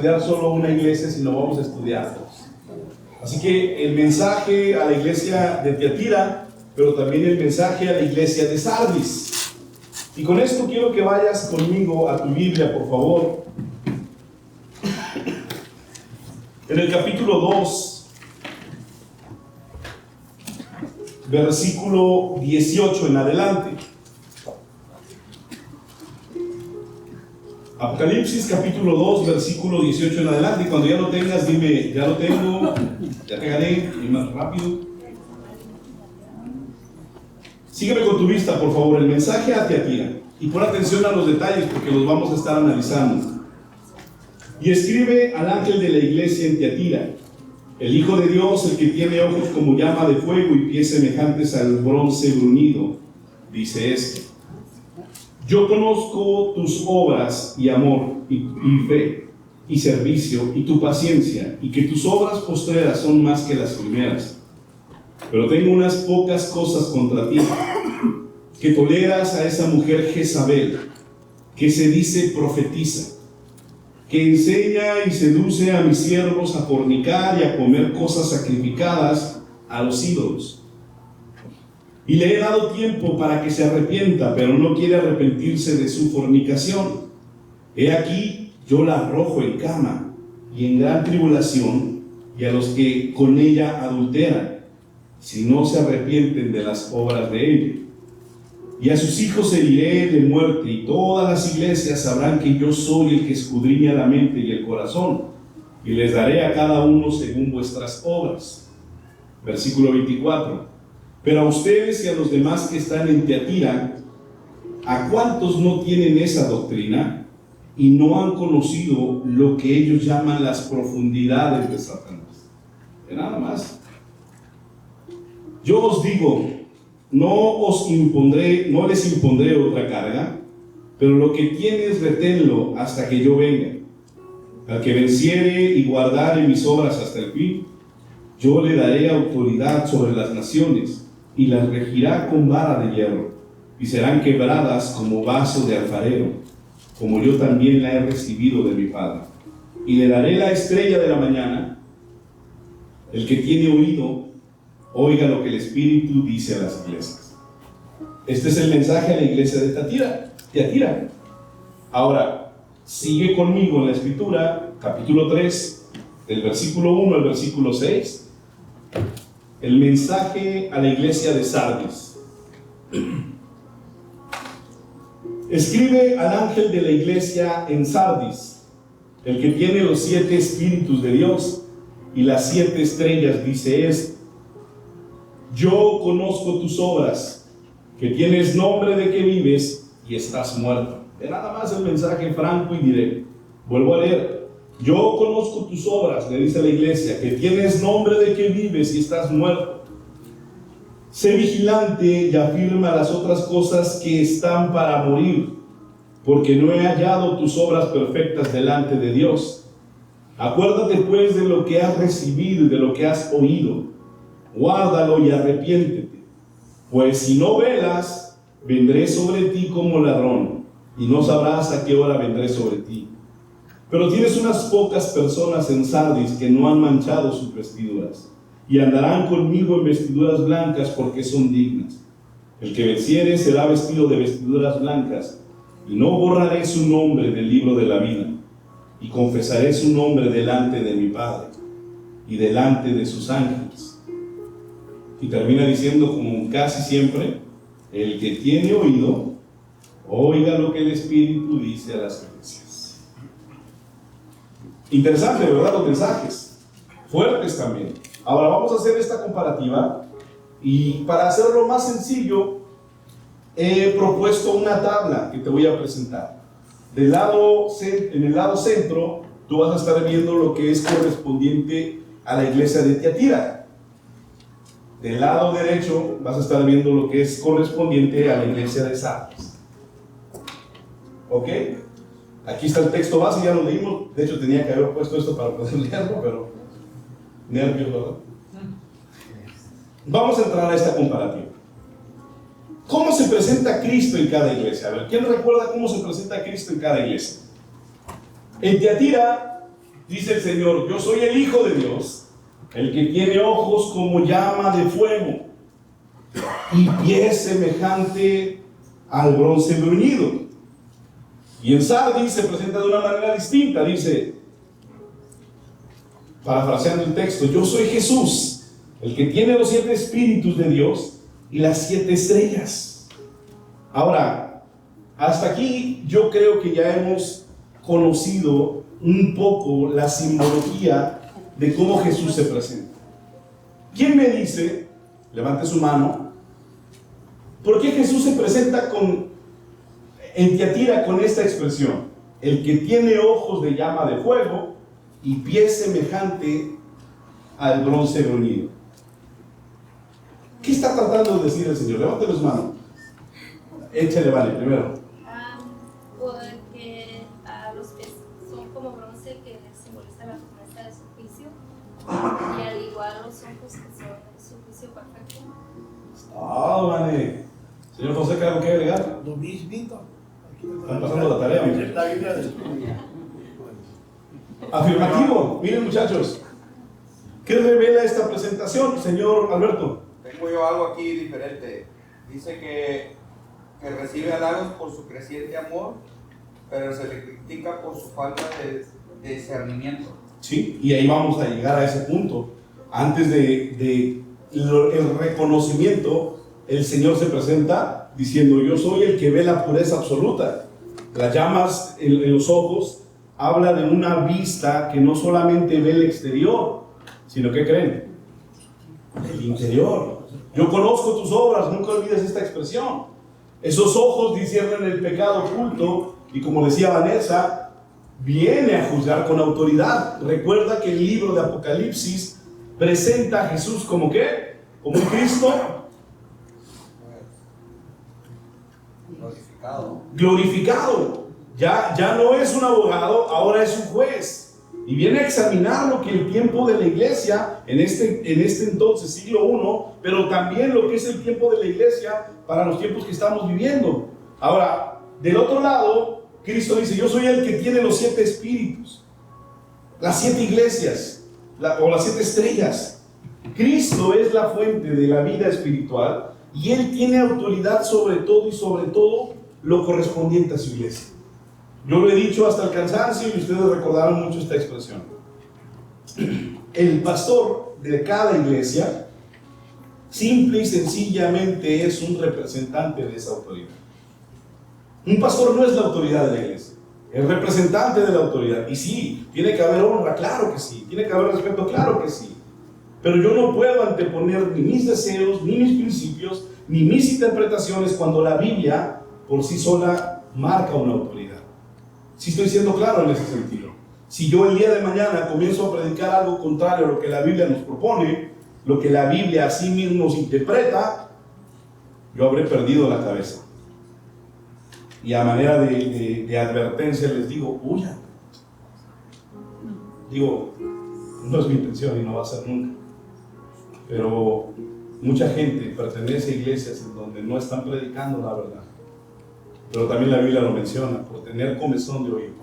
estudiar solo una iglesia, sino vamos a estudiar dos. Así que el mensaje a la iglesia de Tiatira, pero también el mensaje a la iglesia de Sardis. Y con esto quiero que vayas conmigo a tu Biblia, por favor. En el capítulo 2, versículo 18 en adelante. Apocalipsis capítulo 2, versículo 18 en adelante. Y cuando ya lo tengas, dime, ya lo tengo, ya te gané, y más rápido. Sígueme con tu vista, por favor, el mensaje a Tiatira. Y pon atención a los detalles porque los vamos a estar analizando. Y escribe al ángel de la iglesia en Tiatira, el Hijo de Dios, el que tiene ojos como llama de fuego y pies semejantes al bronce bruñido, dice esto: yo conozco tus obras y amor y fe y servicio y tu paciencia, y que tus obras postreras son más que las primeras. Pero tengo unas pocas cosas contra ti, que toleras a esa mujer Jezabel, que se dice profetiza, que enseña y seduce a mis siervos a fornicar y a comer cosas sacrificadas a los ídolos. Y le he dado tiempo para que se arrepienta, pero no quiere arrepentirse de su fornicación. He aquí, yo la arrojo en cama y en gran tribulación, y a los que con ella adulteran, si no se arrepienten de las obras de ella. Y a sus hijos heriré de muerte, y todas las iglesias sabrán que yo soy el que escudriña la mente y el corazón, y les daré a cada uno según vuestras obras. Versículo 24. Pero a ustedes y a los demás que están en Tiatira, ¿a cuántos no tienen esa doctrina y no han conocido lo que ellos llaman las profundidades de Satanás? De nada más. Yo os digo, no les impondré otra carga, pero lo que tienes reténlo hasta que yo venga. Al que venciere y guardare mis obras hasta el fin, yo le daré autoridad sobre las naciones, y las regirá con vara de hierro, y serán quebradas como vaso de alfarero, como yo también la he recibido de mi Padre. Y le daré la estrella de la mañana. El que tiene oído, oiga lo que el Espíritu dice a las iglesias. Este es el mensaje a la iglesia de Tiatira. Ahora, sigue conmigo en la Escritura, capítulo 3, del versículo 1 al versículo 6. El mensaje a la iglesia de Sardis. Escribe al ángel de la iglesia en Sardis, el que tiene los 7 espíritus de Dios y las 7 estrellas, dice esto: yo conozco tus obras, que tienes nombre de que vives y estás muerto. De nada más el mensaje franco y directo. Vuelvo a leer. Yo conozco tus obras, le dice a la iglesia, que tienes nombre de que vives y estás muerto. Sé vigilante y afirma las otras cosas que están para morir, porque no he hallado tus obras perfectas delante de Dios. Acuérdate pues de lo que has recibido y de lo que has oído. Guárdalo y arrepiéntete, pues si no velas, vendré sobre ti como ladrón, y no sabrás a qué hora vendré sobre ti. Pero tienes unas pocas personas en Sardis que no han manchado sus vestiduras, y andarán conmigo en vestiduras blancas porque son dignas. El que venciere será vestido de vestiduras blancas, y no borraré su nombre del libro de la vida, y confesaré su nombre delante de mi Padre y delante de sus ángeles. Y termina diciendo, como casi siempre: el que tiene oído, oiga lo que el Espíritu dice a las iglesias. Interesante, ¿verdad? Los mensajes fuertes también. Ahora vamos a hacer esta comparativa, y para hacerlo más sencillo he propuesto una tabla que te voy a presentar. En el lado centro tú vas a estar viendo lo que es correspondiente a la iglesia de Tiatira. Del lado derecho vas a estar viendo lo que es correspondiente a la iglesia de Sardis. ¿Ok? Aquí está el texto base, ya lo leímos. De hecho tenía que haber puesto esto para poder leerlo, pero nervios, ¿verdad? Vamos a entrar a esta comparativa. ¿Cómo se presenta Cristo en cada iglesia? A ver, ¿quién recuerda cómo se presenta Cristo en cada iglesia? En Tiatira Dice el Señor, yo soy el Hijo de Dios, el que tiene ojos como llama de fuego y pies semejante al bronce bruñido. Y en Sardis se presenta de una manera distinta, dice, parafraseando el texto, yo soy Jesús, el que tiene los 7 espíritus de Dios y las 7 estrellas. Ahora, hasta aquí yo creo que ya hemos conocido un poco la simbología de cómo Jesús se presenta. ¿Quién me dice, levante su mano, por qué Jesús se presenta en Tiatira con esta expresión? El que tiene ojos de llama de fuego y pies semejante al bronce bruñido. ¿Qué está tratando de decir el Señor? Levante su mano. Échale, vale, primero. Porque los pies son como bronce que simboliza la promesa de su juicio, y al igual los ojos que son su juicio perfecto. Vale. Señor José, ¿qué algo que agregar? Lo mismito. Están pasando la tarea, miren. Afirmativo. Miren, muchachos. ¿Qué revela esta presentación, señor Alberto? Tengo yo algo aquí diferente. Dice que recibe halagos por su creciente amor, pero se le critica por su falta de discernimiento. Sí, y ahí vamos a llegar a ese punto. Antes de el reconocimiento, el Señor se presenta diciendo, yo soy el que ve la pureza absoluta. Las llamas en los ojos habla de una vista que no solamente ve el exterior, sino que creen, el interior. Yo conozco tus obras, nunca olvides esta expresión. Esos ojos disciernen el pecado oculto y, como decía Vanessa, viene a juzgar con autoridad. Recuerda que el libro de Apocalipsis presenta a Jesús como ¿qué? Como un Cristo glorificado. Ya no es un abogado, ahora es un juez. Y viene a examinar lo que el tiempo de la iglesia, en este entonces, siglo I, pero también lo que es el tiempo de la iglesia para los tiempos que estamos viviendo. Ahora, del otro lado, Cristo dice, yo soy el que tiene los 7 espíritus, las 7 iglesias, o las 7 estrellas. Cristo es la fuente de la vida espiritual y Él tiene autoridad sobre todo y sobre todo lo correspondiente a su iglesia. Yo lo he dicho hasta el cansancio y ustedes recordaron mucho esta expresión. El pastor de cada iglesia simple y sencillamente es un representante de esa autoridad. Un pastor no es la autoridad de la iglesia, es representante de la autoridad. Y sí, tiene que haber honra, claro que sí, tiene que haber respeto, claro que sí. Pero yo no puedo anteponer ni mis deseos, ni mis principios, ni mis interpretaciones cuando la Biblia por sí sola marca una autoridad. Si estoy siendo claro en ese sentido. Si yo el día de mañana comienzo a predicar algo contrario a lo que la Biblia nos propone, lo que la Biblia a sí misma nos interpreta, yo habré perdido la cabeza. Y a manera de advertencia les digo, huyan. Digo, no es mi intención y no va a ser nunca. Pero mucha gente pertenece a iglesias en donde no están predicando la verdad. Pero también la Biblia lo menciona, por tener comezón de oído.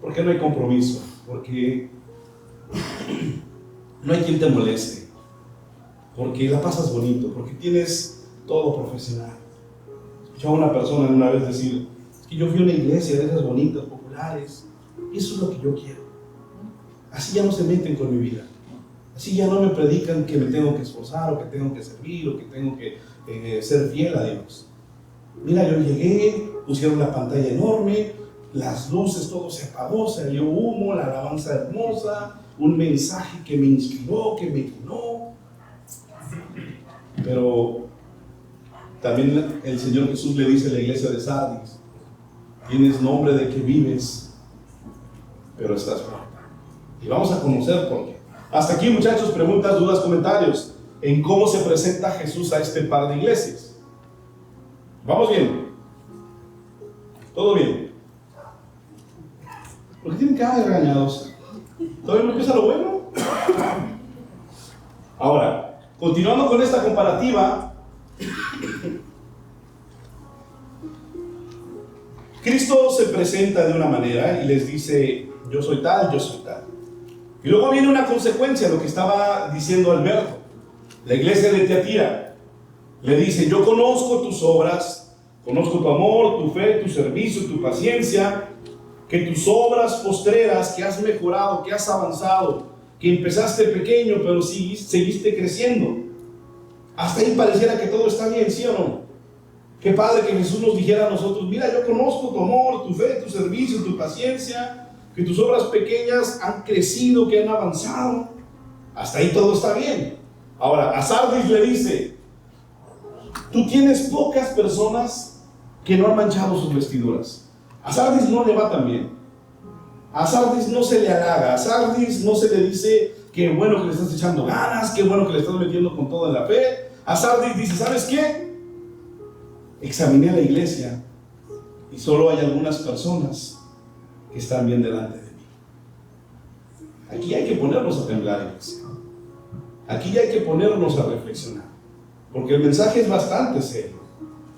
Porque no hay compromiso, porque no hay quien te moleste, porque la pasas bonito, porque tienes todo profesional. Escuchaba a una persona una vez decir, es que yo fui a una iglesia de esas bonitas, populares, y eso es lo que yo quiero. Así ya no se meten con mi vida. Así ya no me predican que me tengo que esforzar, o que tengo que servir, o que tengo que ser fiel a Dios. Mira, yo llegué, pusieron la pantalla enorme, las luces, todo se apagó, salió humo, la alabanza hermosa, un mensaje que me inspiró, que me llenó. Pero también el Señor Jesús le dice a la iglesia de Sardis, tienes nombre de que vives, pero estás muerta. Y vamos a conocer por qué. Hasta aquí, muchachos, preguntas, dudas, comentarios en cómo se presenta Jesús a este par de iglesias. ¿Vamos bien? ¿Todo bien? ¿Por qué tienen cara de regañados? ¿Todavía no empieza lo bueno? Ahora, continuando con esta comparativa, Cristo se presenta de una manera y les dice, yo soy tal, yo soy tal. Y luego viene una consecuencia, lo que estaba diciendo Alberto. La iglesia de Tiatira le dice: yo conozco tus obras, conozco tu amor, tu fe, tu servicio, tu paciencia, que tus obras postreras, que has mejorado, que has avanzado, que empezaste pequeño pero seguiste creciendo. Hasta ahí pareciera que todo está bien, ¿sí o no? Qué padre que Jesús nos dijera a nosotros: mira, yo conozco tu amor, tu fe, tu servicio, tu paciencia, que tus obras pequeñas han crecido, que han avanzado. Hasta ahí todo está bien. Ahora, a Sardis le dice: tú tienes pocas personas que no han manchado sus vestiduras. A Sardis no le va tan bien. A Sardis no se le halaga. A Sardis no se le dice: qué bueno que le estás echando ganas, qué bueno que le estás metiendo con todo en la fe. A Sardis dice: ¿sabes qué? Examiné la iglesia y solo hay algunas personas que están bien delante de mí. Aquí hay que ponernos a temblar, iglesia. Aquí hay que ponernos a reflexionar, porque el mensaje es bastante serio.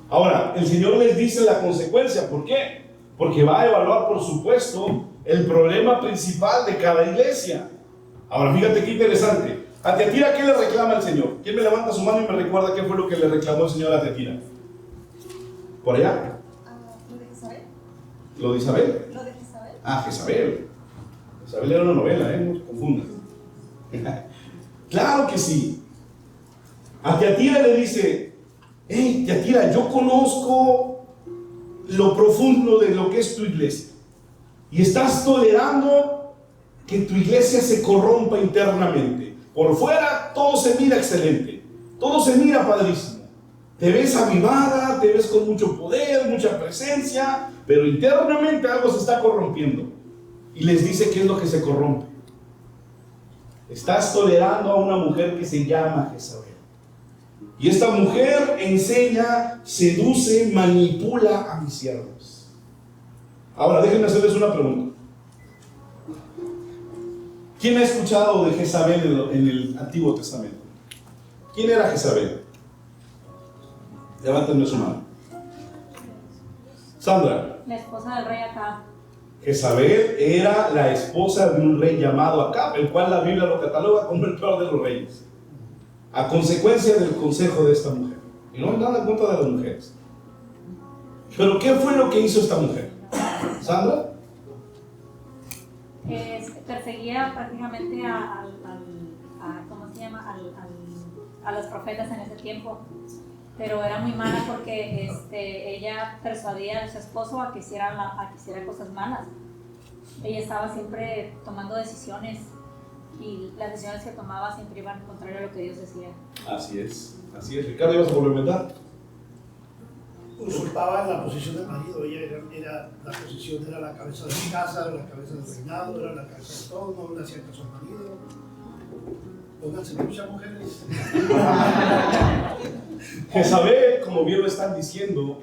Ahora, el Señor les dice la consecuencia. ¿Por qué? Porque va a evaluar, por supuesto, el problema principal de cada iglesia. Ahora, fíjate qué interesante. A Tiatira, ¿qué le reclama el Señor? ¿Quién me levanta su mano y me recuerda qué fue lo que le reclamó el Señor a Tiatira? ¿Por allá? ¿Lo de Jezabel? ¿Lo de Isabel? ¿Lo de Jezabel? Ah, Jezabel. Jezabel era una novela, no se confundan. Claro que sí. A Tiatira le dice: hey, Tiatira, yo conozco lo profundo de lo que es tu iglesia, y estás tolerando que tu iglesia se corrompa internamente. Por fuera todo se mira excelente, todo se mira padrísimo. Te ves avivada, te ves con mucho poder, mucha presencia, pero internamente algo se está corrompiendo. Y les dice: ¿qué es lo que se corrompe? Estás tolerando a una mujer que se llama Jezabel. Y esta mujer enseña, seduce, manipula a mis siervos. Ahora, déjenme hacerles una pregunta. ¿Quién ha escuchado de Jezabel en el Antiguo Testamento? ¿Quién era Jezabel? Levántenme su mano. Sandra. La esposa del rey Acab. Jezabel era la esposa de un rey llamado Acab, el cual la Biblia lo cataloga como el peor de los reyes, a consecuencia del consejo de esta mujer. Y no hay nada en contra de las mujeres. Pero ¿qué fue lo que hizo esta mujer? ¿Sandra? Perseguía prácticamente ¿cómo se llama? A los profetas en ese tiempo. Pero era muy mala porque ella persuadía a su esposo a que hiciera cosas malas. Ella estaba siempre tomando decisiones, y las decisiones que tomaba siempre iban contrario a lo que Dios decía. Así es. Ricardo, ¿ibas a complementar? Usurpaba la posición del marido. Ella era la posición, era la cabeza de la casa, era la cabeza del reinado, era la cabeza de todo, no le hacía caso al marido. Pónganse muchas mujeres. Jezabel, como bien lo están diciendo,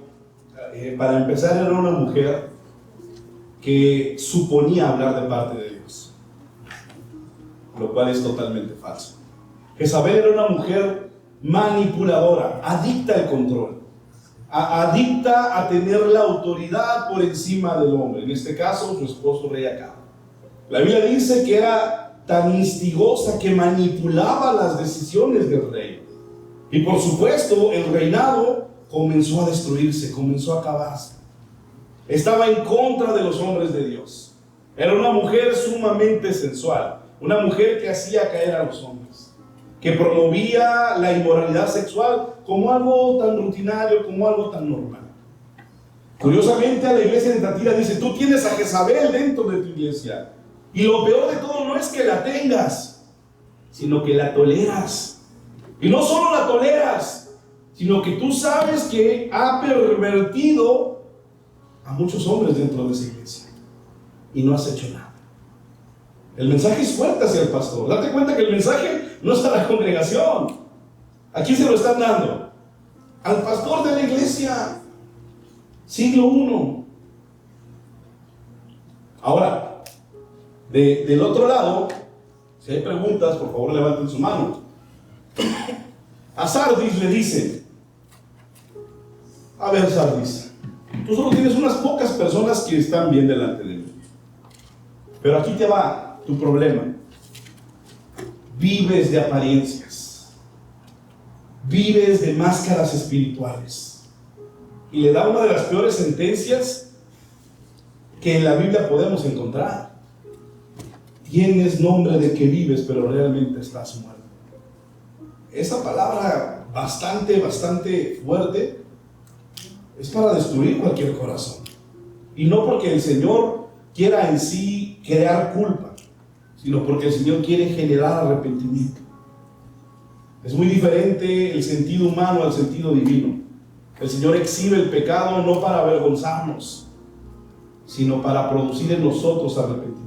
para empezar era una mujer que suponía hablar de parte de Dios, lo cual es totalmente falso. Jezabel era una mujer manipuladora, adicta al control, adicta a tener la autoridad por encima del hombre, en este caso su esposo rey Acab. La Biblia dice que era tan instigosa que manipulaba las decisiones del rey. Y por supuesto, el reinado comenzó a destruirse, comenzó a acabarse. Estaba en contra de los hombres de Dios. Era una mujer sumamente sensual, una mujer que hacía caer a los hombres, que promovía la inmoralidad sexual como algo tan rutinario, como algo tan normal. Curiosamente, a la iglesia de Tiatira dice: tú tienes a Jezabel dentro de tu iglesia. Y lo peor de todo no es que la tengas, sino que la toleras. Y no solo la toleras, sino que tú sabes que ha pervertido a muchos hombres dentro de esa iglesia y no has hecho nada. El mensaje es fuerte hacia el pastor. Date cuenta que el mensaje no está en la congregación. Aquí se lo están dando al pastor de la iglesia, siglo I. Ahora, del otro lado, si hay preguntas, por favor levanten su mano. A Sardis le dice: a ver, Sardis, tú solo tienes unas pocas personas que están bien delante de mí, pero aquí te va tu problema. vives de apariencias, vives de máscaras espirituales. Y le da una de las peores sentencias que en la Biblia podemos encontrar. Tienes nombre de que vives, pero realmente estás muerto. Esa palabra bastante fuerte es para destruir cualquier corazón. Y no porque el Señor quiera en sí crear culpa, sino porque el Señor quiere generar arrepentimiento. Es muy diferente el sentido humano al sentido divino. El Señor exhibe el pecado no para avergonzarnos, sino para producir en nosotros arrepentimiento.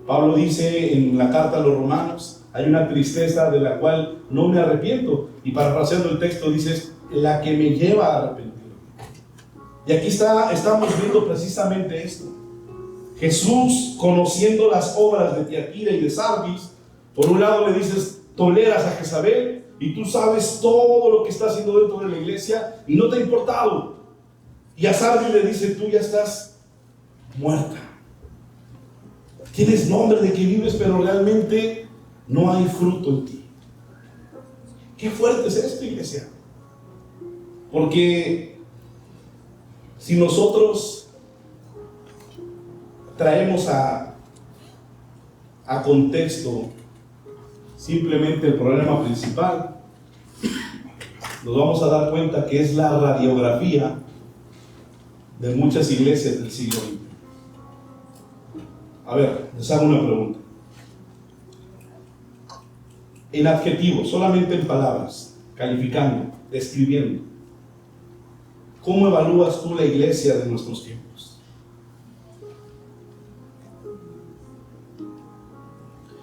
Pablo dice en la carta a los Romanos: hay una tristeza de la cual no me arrepiento. Y parafraseando el texto dice: la que me lleva a arrepentir. Y aquí estamos viendo precisamente esto. Jesús, conociendo las obras de Tiatira y de Sardis, por un lado le dices: toleras a Jezabel, y tú sabes todo lo que está haciendo dentro de la iglesia y no te ha importado. Y a Sardis le dice: tú ya estás muerta. Tienes nombre de que vives, pero realmente no hay fruto en ti. Qué fuerte es esto, iglesia. Porque si nosotros traemos a contexto simplemente el problema principal, nos vamos a dar cuenta que es la radiografía de muchas iglesias del siglo XX. A ver, les hago una pregunta. En adjetivos, solamente en palabras, calificando, describiendo, ¿cómo evalúas tú la iglesia de nuestros tiempos?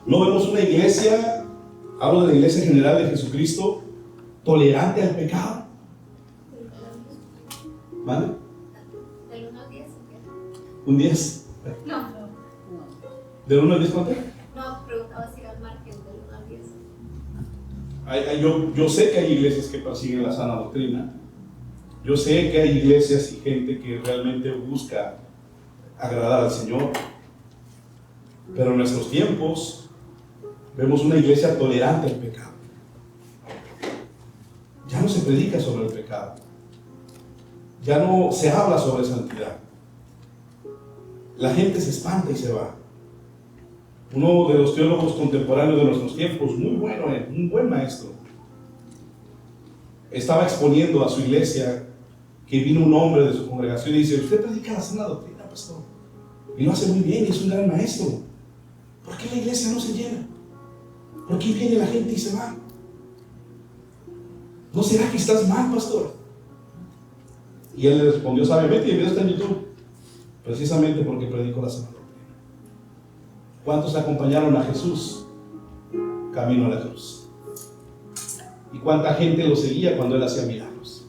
¿No vemos una iglesia, hablo de la iglesia general de Jesucristo, tolerante al pecado? ¿Vale? ¿Del 1 al 10 o qué? ¿Un 10? No, ¿Del 1 al 10 cuánto? no, preguntaba si era al margen del 1 al 10. Yo sé que hay iglesias que persiguen la sana doctrina. Yo sé que hay iglesias y gente que realmente busca agradar al Señor. Pero en nuestros tiempos vemos una iglesia tolerante al pecado. Ya no se predica sobre el pecado. Ya no se habla sobre santidad. La gente se espanta y se va. Uno de los teólogos contemporáneos de nuestros tiempos, muy bueno, un buen maestro, estaba exponiendo a su iglesia que vino un hombre de su congregación y dice: usted predica la sana doctrina, pastor, y lo hace muy bien y es un gran maestro. ¿Por qué la iglesia no se llena? ¿Por qué viene la gente y se va? ¿No será que estás mal, pastor? Y él le respondió sabiamente, y el video está en YouTube, precisamente porque predico la sana doctrina. ¿Cuántos acompañaron a Jesús camino a la cruz? ¿Y cuánta gente lo seguía cuando él hacía milagros?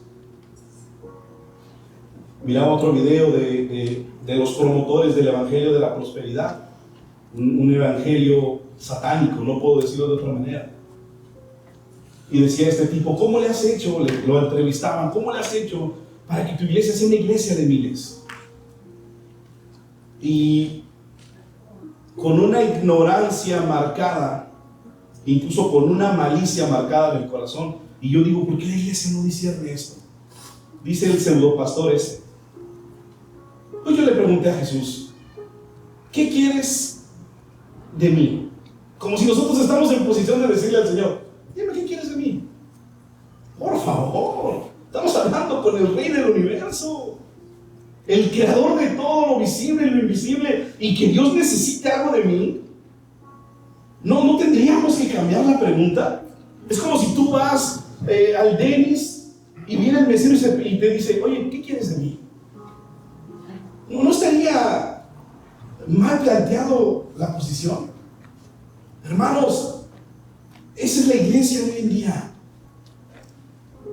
Miraba otro video de los promotores del evangelio de la prosperidad, un evangelio satánico, no puedo decirlo de otra manera. Y decía este tipo: ¿cómo le has hecho? Lo entrevistaban: ¿cómo le has hecho para que tu iglesia sea una iglesia de miles? Y con una ignorancia marcada, incluso con una malicia marcada en el corazón. Y yo digo: ¿por qué la iglesia no discierne esto? Dice el pseudopastor ese. Pues yo le pregunté a Jesús: ¿qué quieres de mí? Como si nosotros estamos en posición de decirle al Señor: dime, ¿qué quieres de mí? Por favor, estamos hablando con el Rey del universo, el creador de todo lo visible y lo invisible, y que Dios necesite algo de mí. No tendríamos que cambiar la pregunta. Es como si tú vas al Dennis y viene el mesero y te dice: oye, ¿qué quieres de mí? ¿No estaría mal planteado la posición? Hermanos, esa es la iglesia de hoy en día,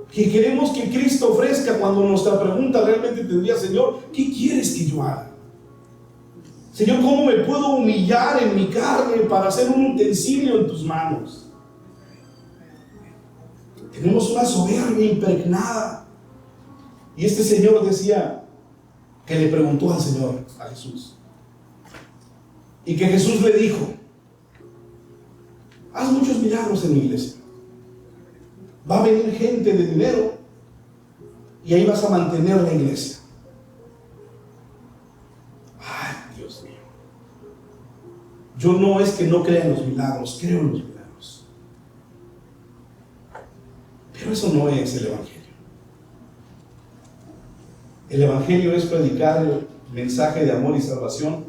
que queremos que Cristo ofrezca, cuando nuestra pregunta realmente tendría: Señor, ¿qué quieres que yo haga? Señor, ¿cómo me puedo humillar en mi carne para ser un utensilio en tus manos? Tenemos una soberbia impregnada. Y este señor decía que le preguntó al Señor, a Jesús, y que Jesús le dijo: haz muchos milagros en mi iglesia. Va a venir gente de dinero y ahí vas a mantener la iglesia. Ay, Dios mío. Yo no es que no crea en los milagros, creo en los milagros. Pero eso no es el Evangelio. El Evangelio es predicar el mensaje de amor y salvación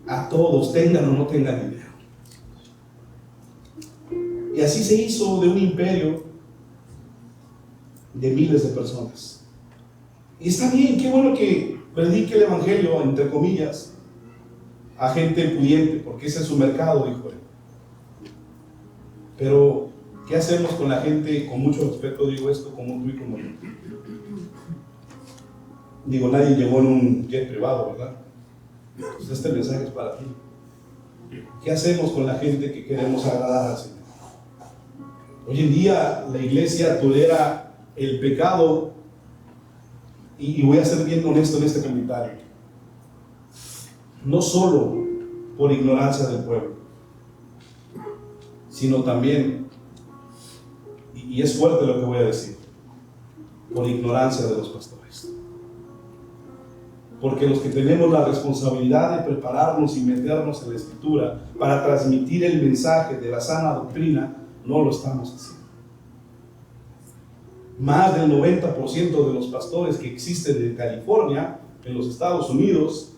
a todos, tengan o no tengan dinero. Y así se hizo de un imperio de miles de personas. Y está bien, qué bueno que predique el Evangelio, entre comillas, a gente pudiente, porque ese es su mercado, dijo él. Pero, ¿qué hacemos con la gente? Con mucho respeto digo esto, como tú y como yo. Digo, nadie llegó en un jet privado, ¿verdad? Pues este mensaje es para ti. ¿Qué hacemos con la gente que queremos agradar al Señor? Hoy en día la iglesia tolera el pecado, y voy a ser bien honesto en este comentario, no solo por ignorancia del pueblo, sino también, y es fuerte lo que voy a decir, por ignorancia de los pastores. Porque los que tenemos la responsabilidad de prepararnos y meternos en la Escritura para transmitir el mensaje de la sana doctrina, no lo estamos haciendo. Más del 90% de los pastores que existen en California, en los Estados Unidos,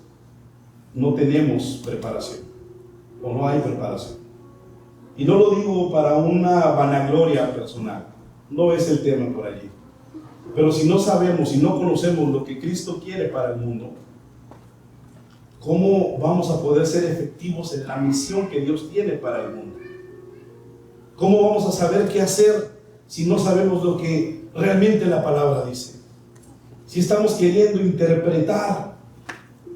no tenemos preparación, o no hay preparación. Y no lo digo para una vanagloria personal, no es el tema por allí. Pero si no sabemos y no conocemos lo que Cristo quiere para el mundo, ¿cómo vamos a poder ser efectivos en la misión que Dios tiene para el mundo? ¿Cómo vamos a saber qué hacer si no sabemos lo que realmente la palabra dice? Si estamos queriendo interpretar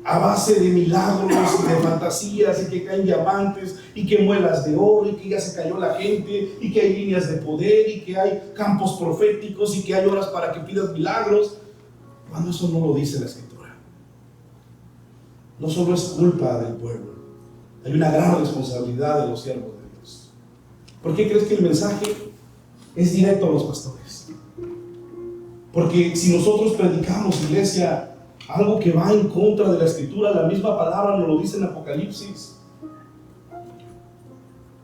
a base de milagros y de fantasías, y que caen diamantes, y que muelas de oro, y que ya se cayó la gente, y que hay líneas de poder, y que hay campos proféticos, y que hay horas para que pidas milagros, cuando eso no lo dice la Escritura. No solo es culpa del pueblo, hay una gran responsabilidad de los siervos de Dios. ¿Por qué crees que el mensaje es directo a los pastores? Porque si nosotros predicamos, iglesia, algo que va en contra de la Escritura, la misma palabra nos lo dice en Apocalipsis,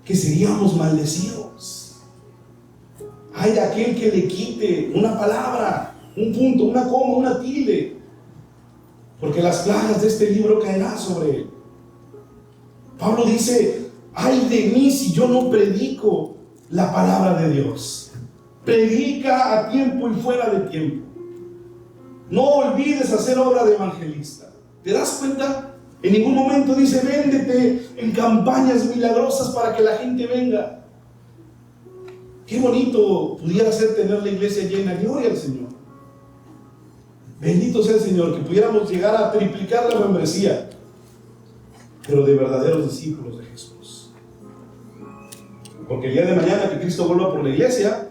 que seríamos maldecidos. Hay de aquel que le quite una palabra, un punto, una coma, una tilde, porque las plagas de este libro caerán sobre él. Pablo dice, ay de mí si yo no predico la palabra de Dios. Predica a tiempo y fuera de tiempo. No olvides hacer obra de evangelista. ¿Te das cuenta? En ningún momento dice, véndete en campañas milagrosas para que la gente venga. Qué bonito pudiera ser tener la iglesia llena. Gloria al Señor. Bendito sea el Señor, que pudiéramos llegar a triplicar la membresía, pero de verdaderos discípulos de Jesús. Porque el día de mañana que Cristo vuelva por la iglesia,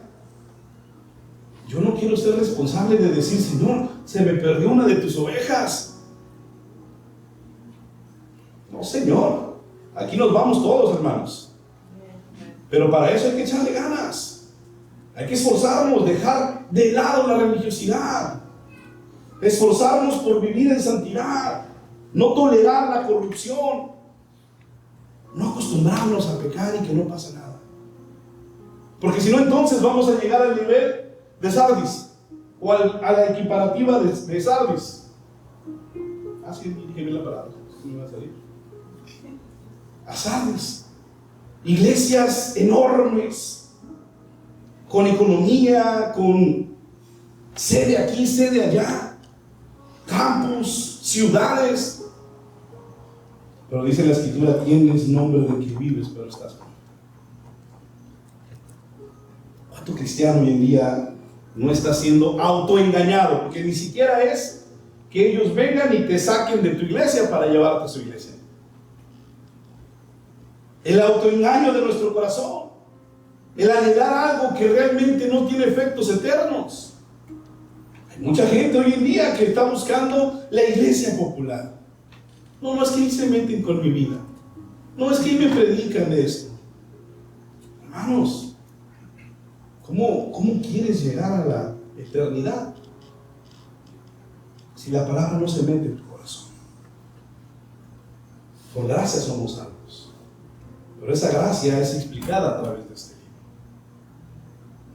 yo no quiero ser responsable de decir, Señor, se me perdió una de tus ovejas. No, Señor, aquí nos vamos todos, hermanos. Pero para eso hay que echarle ganas. Hay que esforzarnos, dejar de lado la religiosidad, esforzarnos por vivir en santidad, no tolerar la corrupción, no acostumbrarnos a pecar y que no pasa nada. Porque si no, entonces vamos a llegar al nivel de Sardis, o a la equiparativa de Sardis. Así dije bien la palabra, me va a salir. A Sardis, iglesias enormes, con economía, con sede aquí, sede allá, campus, ciudades. Pero dice la Escritura, tienes nombre de que vives, pero estás muerto. ¿Cuánto cristiano hoy en día no está siendo autoengañado? Porque ni siquiera es que ellos vengan y te saquen de tu iglesia para llevarte a su iglesia. El autoengaño de nuestro corazón, el anhelar algo que realmente no tiene efectos eternos. Hay mucha gente hoy en día que está buscando la iglesia popular. No es que se meten con mi vida, no es que me predican de esto. Hermanos, ¿cómo quieres llegar a la eternidad si la palabra no se mete en tu corazón? Por gracia somos salvos, pero esa gracia es explicada a través de este libro.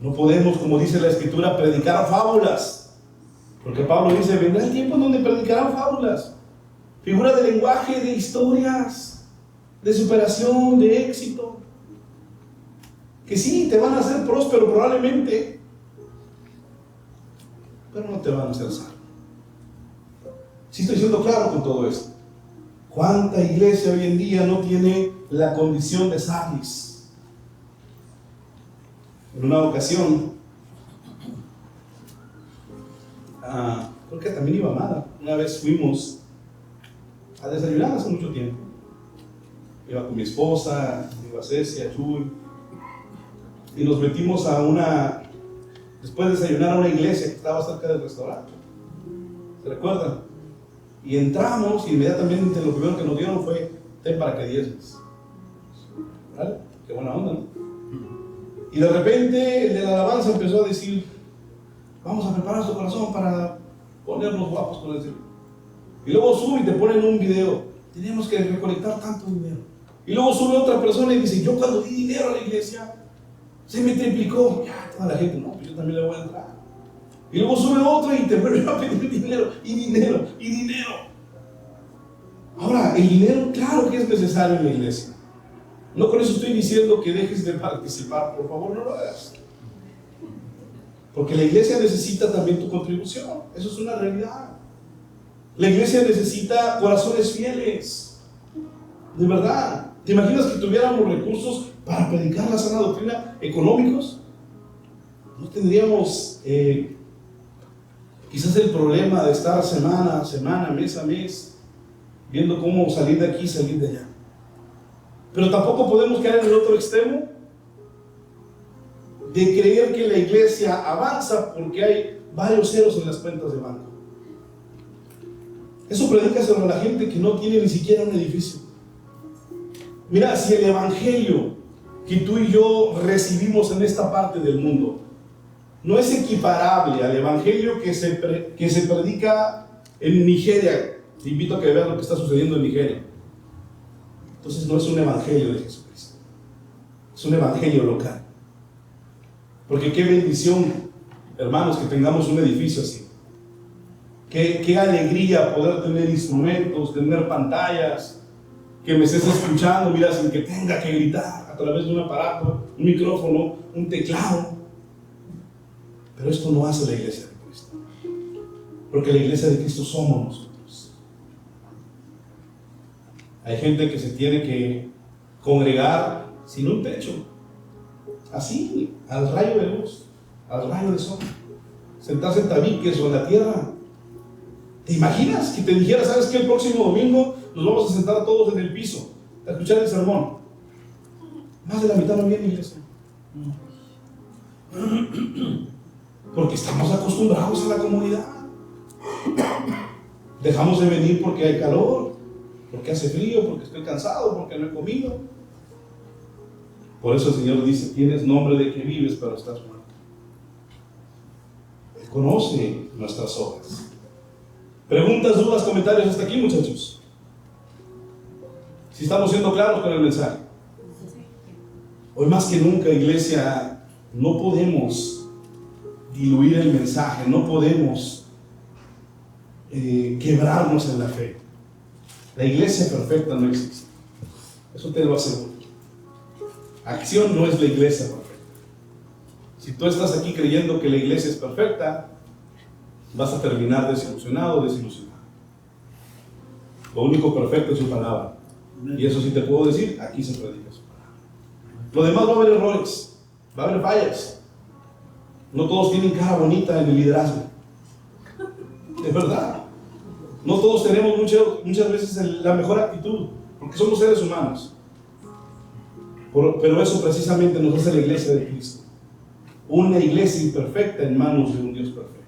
No podemos, como dice la Escritura, predicar fábulas, porque Pablo dice, vendrá el tiempo en donde predicarán fábulas, figura de lenguaje, de historias, de superación, de éxito, que sí, te van a hacer próspero probablemente, pero no te van a hacer salvo. Sí estoy siendo claro con todo esto. ¿Cuánta iglesia hoy en día no tiene la condición de Sardis? En una ocasión, creo que también iba Amada, una vez fuimos a desayunar hace mucho tiempo. Iba con mi esposa, iba Cecia, Chuy, y nos metimos después de desayunar a una iglesia que estaba cerca del restaurante. ¿Se recuerdan? Y entramos y inmediatamente lo primero que nos dieron fue, ten para que diezmes. ¿Vale? Qué buena onda, ¿no? Y de repente el de la alabanza empezó a decir, vamos a preparar su corazón para ponernos guapos con el Señor. Y luego sube y te ponen un video, tenemos que recolectar tanto dinero. Y luego sube otra persona y dice, yo cuando di dinero a la iglesia, se me triplicó. Ya, toda la gente, no, pues yo también le voy a entrar. Y luego sube otro y te vuelve a pedir dinero, y dinero, y dinero. Ahora, el dinero, claro que es necesario en la iglesia. No con eso estoy diciendo que dejes de participar, por favor, no lo hagas. Porque la iglesia necesita también tu contribución, eso es una realidad. La iglesia necesita corazones fieles, de verdad. ¿Te imaginas que tuviéramos recursos para predicar la sana doctrina económicos? No tendríamos quizás el problema de estar semana a semana, mes a mes, viendo cómo salir de aquí y salir de allá. Pero tampoco podemos caer en el otro extremo de creer que la iglesia avanza porque hay varios ceros en las cuentas de banco. Eso predica sobre la gente que no tiene ni siquiera un edificio. Mira, si el evangelio que tú y yo recibimos en esta parte del mundo no es equiparable al evangelio que se predica en Nigeria, te invito a que veas lo que está sucediendo en Nigeria. Entonces no es un evangelio de Jesucristo, es un evangelio local. Porque qué bendición, hermanos, que tengamos un edificio así. Qué alegría poder tener instrumentos, tener pantallas, que me estés escuchando, mira, sin que tenga que gritar a través de un aparato, un micrófono, un teclado. Pero esto no hace la iglesia de Cristo, porque la iglesia de Cristo somos nosotros. Hay gente que se tiene que congregar sin un techo, así, al rayo de luz, al rayo de sol, sentarse en tabiques o en la tierra. ¿Te imaginas que te dijera, sabes que el próximo domingo nos vamos a sentar todos en el piso a escuchar el sermón? Más de la mitad no viene, iglesia. Porque estamos acostumbrados a la comodidad. Dejamos de venir porque hay calor, porque hace frío, porque estoy cansado, porque no he comido. Por eso el Señor dice, tienes nombre de que vives, pero estás muerto. Él conoce nuestras obras. Preguntas, dudas, comentarios hasta aquí, muchachos. Si estamos siendo claros con el mensaje. Hoy más que nunca, iglesia, no podemos diluir el mensaje, no podemos quebrarnos en la fe. La iglesia perfecta no existe, eso te lo aseguro. Acción no es la iglesia perfecta. Si tú estás aquí creyendo que la iglesia es perfecta, vas a terminar desilusionado o desilusionado. Lo único perfecto es su palabra, y eso sí te puedo decir, aquí se predica su palabra. Lo demás va a haber errores, va a haber fallas. No todos tienen cara bonita en el liderazgo, es verdad. No todos tenemos muchas veces la mejor actitud, porque somos seres humanos. Pero eso precisamente nos hace la iglesia de Cristo, una iglesia imperfecta en manos de un Dios perfecto.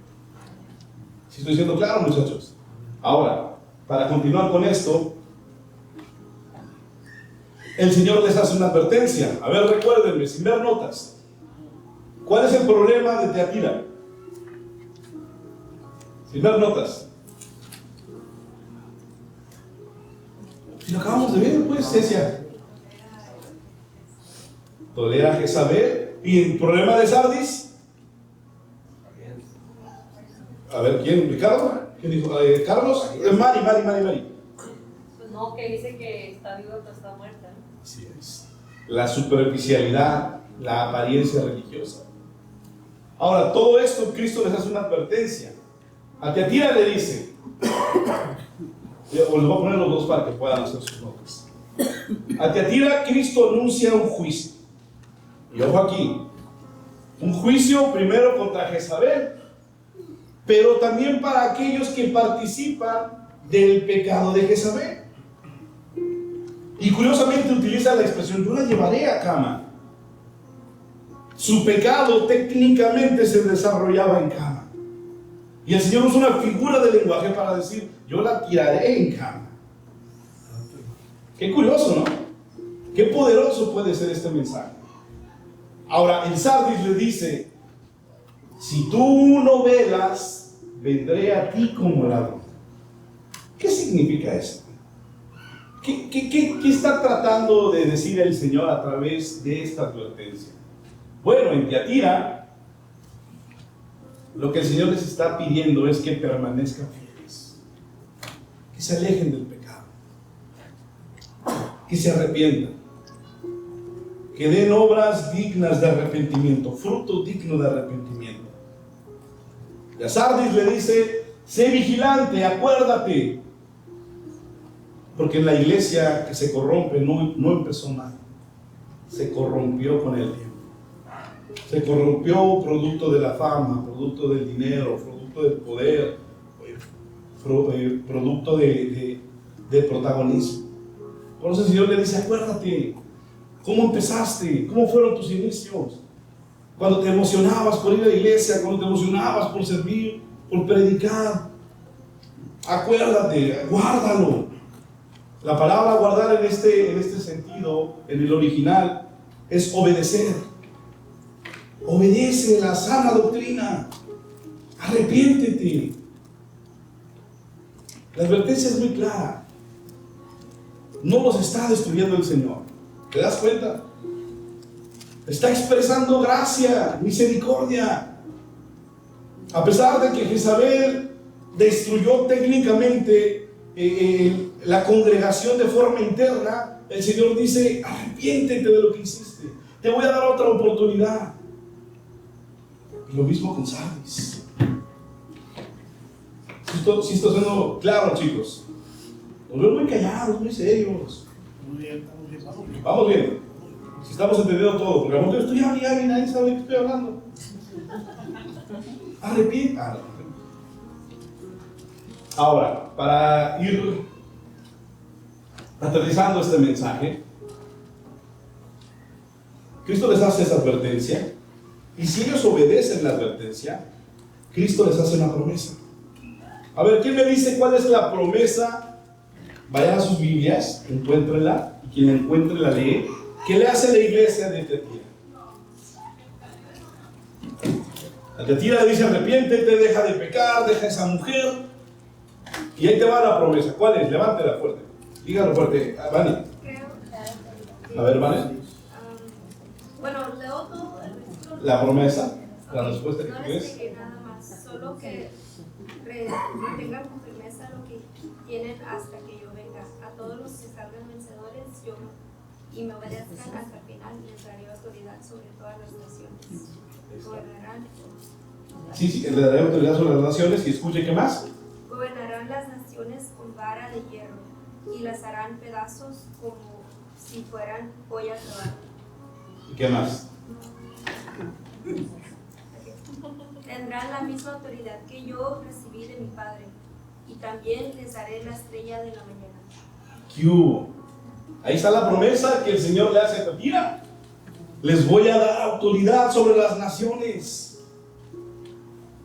¿Sí estoy siendo claro, muchachos? Ahora, para continuar con esto, el Señor les hace una advertencia. A ver, recuérdenme, sin ver notas. ¿Cuál es el problema de Tiatira? Sin ver notas. Si lo acabamos de ver, pues, Cecia. Tolera a Jezabel. ¿Y el problema de Sardis? A ver, ¿quién? ¿Ricardo? ¿Quién dijo? ¿Carlos? Mari. Pues no, que dice que está viva pero está muerta, ¿no? Así es. La superficialidad, la apariencia religiosa. Ahora, todo esto Cristo les hace una advertencia. A Tiatira le dice, o les voy a poner los dos para que puedan hacer sus notas. A Tiatira Cristo anuncia un juicio. Y ojo aquí, un juicio primero contra Jezabel, pero también para aquellos que participan del pecado de Jezabel. Y curiosamente utiliza la expresión, yo la llevaré a cama. Su pecado técnicamente se desarrollaba en cama. Y el Señor usa una figura de lenguaje para decir, yo la tiraré en cama. Qué curioso, ¿no? Qué poderoso puede ser este mensaje. Ahora, el Sardis le dice, si tú no velas, vendré a ti como ladrón. ¿Qué significa esto? ¿Qué está tratando de decir el Señor a través de esta advertencia? Bueno, en Tiatira, lo que el Señor les está pidiendo es que permanezcan fieles, que se alejen del pecado, que se arrepientan, que den obras dignas de arrepentimiento, fruto digno de arrepentimiento. Y a Sardis le dice, sé vigilante, acuérdate, porque en la iglesia que se corrompe no empezó mal, se corrompió con el tiempo. Se corrompió producto de la fama, producto del dinero, producto del poder, producto de protagonismo. Por eso el Señor le dice, acuérdate, ¿cómo empezaste? ¿Cómo fueron tus inicios? Cuando te emocionabas por ir a la iglesia, cuando te emocionabas por servir, por predicar. Acuérdate, guárdalo. La palabra guardar en este sentido, en el original, es obedecer. Obedece la sana doctrina. Arrepiéntete. La advertencia es muy clara. No los está destruyendo el Señor. ¿Te das cuenta? Está expresando gracia, misericordia. A pesar de que Jezabel destruyó técnicamente la congregación de forma interna, el Señor dice, arrepiéntete de lo que hiciste. Te voy a dar otra oportunidad. Y lo mismo con Sardis. Si esto siendo claro, chicos. Nos veo muy callados, muy serios. Muy bien, estamos bien, vamos bien. Vamos bien. Si estamos entendiendo todo, porque a lo mejor estoy ya, nadie sabe de qué estoy hablando. Arrepiéntete. Ahora, para ir aterrizando este mensaje, Cristo les hace esa advertencia, y si ellos obedecen la advertencia, Cristo les hace una promesa. A ver, ¿quién me dice cuál es la promesa? Vayan a sus Biblias, encuéntrenla, y quien la encuentre la lee. ¿Qué le hace la iglesia de Tiatira? A Tiatira le dice, arrepiéntete, deja de pecar, deja a esa mujer. Y ahí te va la promesa. ¿Cuál es? Levántela fuerte. Dígalo fuerte. Vani. A ver, Vani. Bueno, leo todo el versículo. La promesa, la respuesta que no tú les ves. pegué nada más, solo que retengan con firmeza lo que tienen hasta que yo venga. A todos los que salgan vencedores, y me obedezcan hasta el final, les daré autoridad sobre todas las naciones. Gobernarán. Sí, le daré autoridad sobre las naciones. Y escuche, ¿qué más? Gobernarán las naciones con vara de hierro y las harán pedazos como si fueran ollas de barro. ¿Y qué más? Tendrán la misma autoridad que yo recibí de mi Padre, y también les daré la estrella de la mañana. ¿Qué hubo? Ahí está la promesa que el Señor le hace a Tiatira. Les voy a dar autoridad sobre las naciones.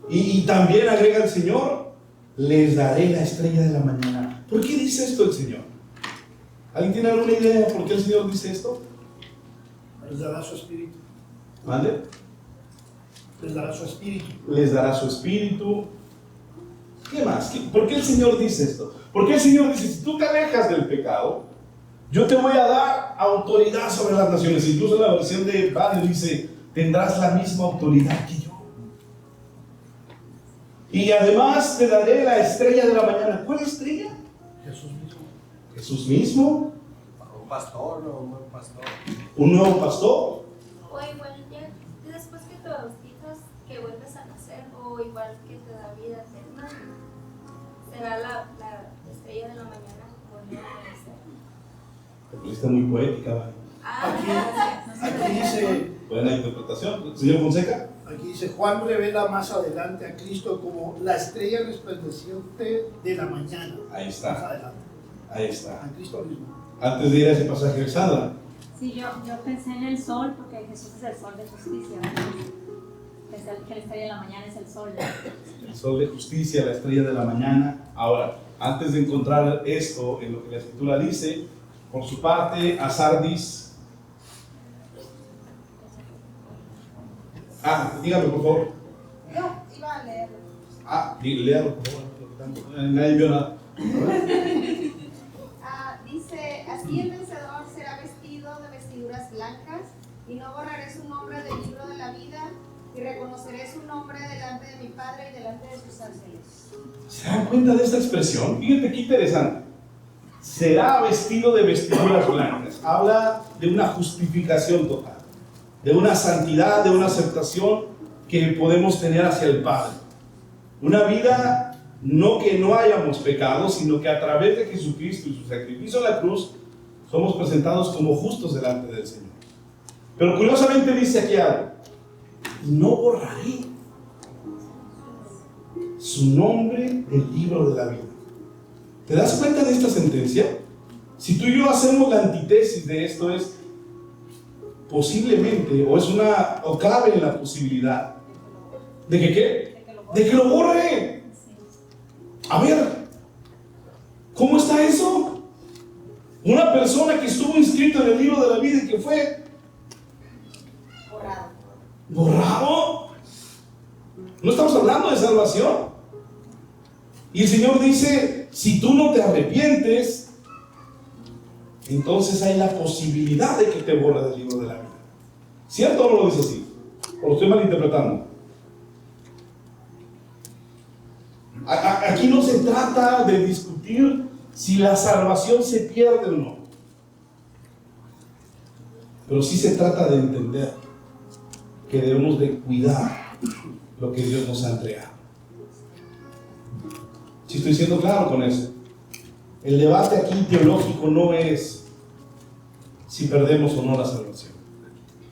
Y también agrega el Señor, les daré la estrella de la mañana. ¿Por qué dice esto el Señor? ¿Alguien tiene alguna idea por qué el Señor dice esto? Les dará su espíritu. ¿Mande? Les dará su espíritu. Les dará su espíritu. ¿Qué más? ¿Por qué el Señor dice esto? Porque el Señor dice, si tú te alejas del pecado, yo te voy a dar autoridad sobre las naciones. Incluso en la versión de Padre dice, tendrás la misma autoridad que yo. Y además te daré la estrella de la mañana. ¿Cuál estrella? Jesús mismo. Jesús mismo. Un pastor, no un buen pastor. Un nuevo pastor. O igual ya después que te bautizas, que vuelves a nacer, o igual que te da vida eterna, será la estrella de la mañana volver a nacer. Te pusiste muy poética, ¿vale? Aquí dice, Buena interpretación. Señor Fonseca. aquí dice, Juan revela más adelante a Cristo como la estrella resplandeciente de la mañana. Ahí Más está. adelante. Ahí está. A Cristo mismo. Antes de ir a ese pasaje, Alexandra. Sí, yo pensé en el sol, porque Jesús es el sol de justicia. Es el que la estrella de la mañana es el sol. El sol de justicia, la estrella de la mañana. Ahora, antes de encontrar esto en lo que la Escritura dice, por su parte, a Sardis. Dígame, por favor. No, iba a leerlo. Léalo, por favor. Nadie vio nada. Dice, así el vencedor será vestido de vestiduras blancas, y no borraré su nombre del libro de la vida, y reconoceré su nombre delante de mi Padre y delante de sus ángeles. ¿Se dan cuenta de esta expresión? Fíjate qué interesante. Será vestido de vestiduras blancas. Habla de una justificación total, de una santidad, de una aceptación que podemos tener hacia el Padre. Una vida no que no hayamos pecado, sino que a través de Jesucristo y su sacrificio en la cruz somos presentados como justos delante del Señor. Pero curiosamente dice aquí algo: no borraré su nombre del libro de la vida. ¿Te das cuenta de esta sentencia? Si tú y yo hacemos la antítesis de esto, es posiblemente, o cabe en la posibilidad de que ¿qué? De que lo borre. A ver, ¿cómo está eso? Una persona que estuvo inscrita en el libro de la vida y que fue borrado. No estamos hablando de salvación. Y el Señor dice, si tú no te arrepientes, entonces hay la posibilidad de que te borre del libro de la vida. ¿Cierto o no lo dice así? ¿O lo estoy malinterpretando? Aquí no se trata de discutir si la salvación se pierde o no. Pero sí se trata de entender que debemos de cuidar lo que Dios nos ha entregado. Si estoy siendo claro con eso. El debate aquí teológico no es si perdemos o no la salvación,